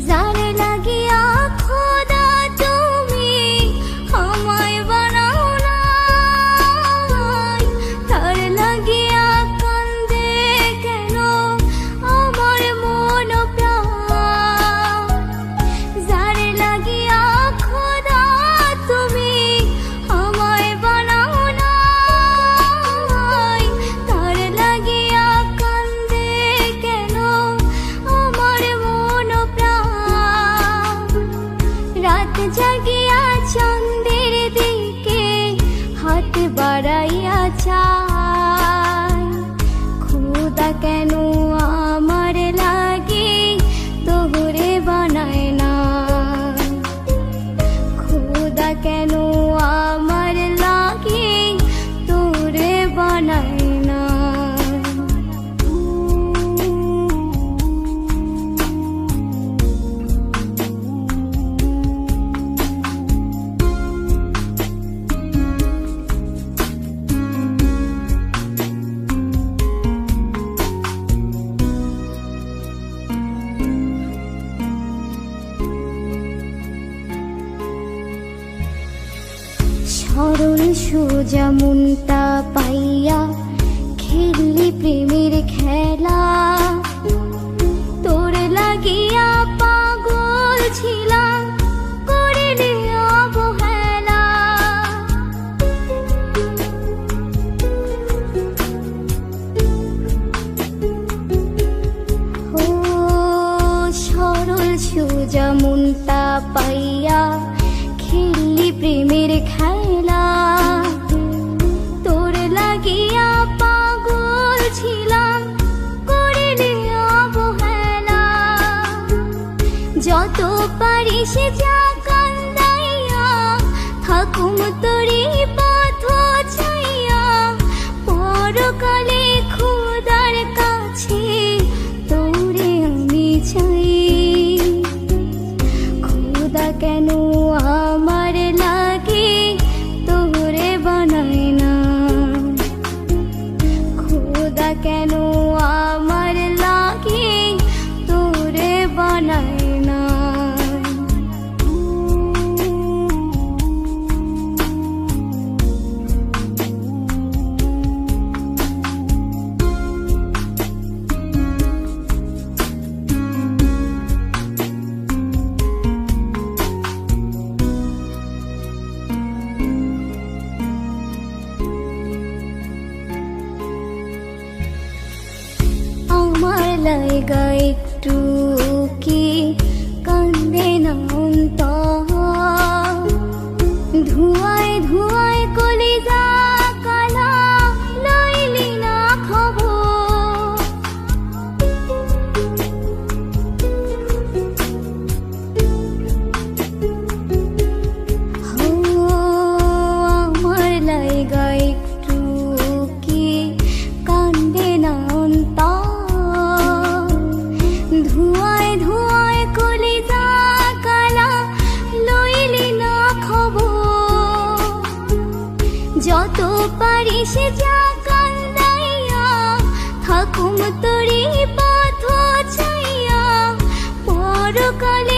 যার লাগিয়া খোদা তুমি আমায় বানাও নাই, তার লাগিয়া কান্দে কেন আমার মন প্রাণ। যার লাগিয়া খোদা তুমি আমায় বানাও নাই, তার লাগিয়া কান্দে কেন আমার মন প্রাণ। রাত জাগিয়া চাঁদের দিকে হাত বাড়াইয়া চায়, খোদা কেন আমার লাগি তোরে বানায় না, খোদা কেন আমার লাগি তোরে বানায় না। সরল সোজা মনটা পাইয়া খেললি প্রেমের খেলা, তোর লাগিয়া পাগল ছিলাম করিলি অবহেলা। ও সরল সোজা মনটা পাইয়া খেললি প্রেমের খেলা, তোর লাগিয়া পাগল ছিলাম করিলি অবহেলা। যত পারিস যা কান্দাইয়া থাকুম তোরি পথ চাইয়া, পরকালে খোদার কাছে তোরে আমি চাই। খোদা কেন আমার লাগে তোরে বানায় না, খোদা কেন আমার লাগে তোরে বানায় না। আমার লাইগা একটু কি কান্দে না অন্তর, ধুয়ায় ধুয়ায় কলিজা কালা লইলি না খবর। আমার লাইগা একটু কি কান্দে না অন্তর, ধুয়ায় ধুয়ায় কলিজা কালা লইলি না খবর। যত পারিস যা কান্দাইয়া থাকুম তোরি পথ চাইয়া, পরকালে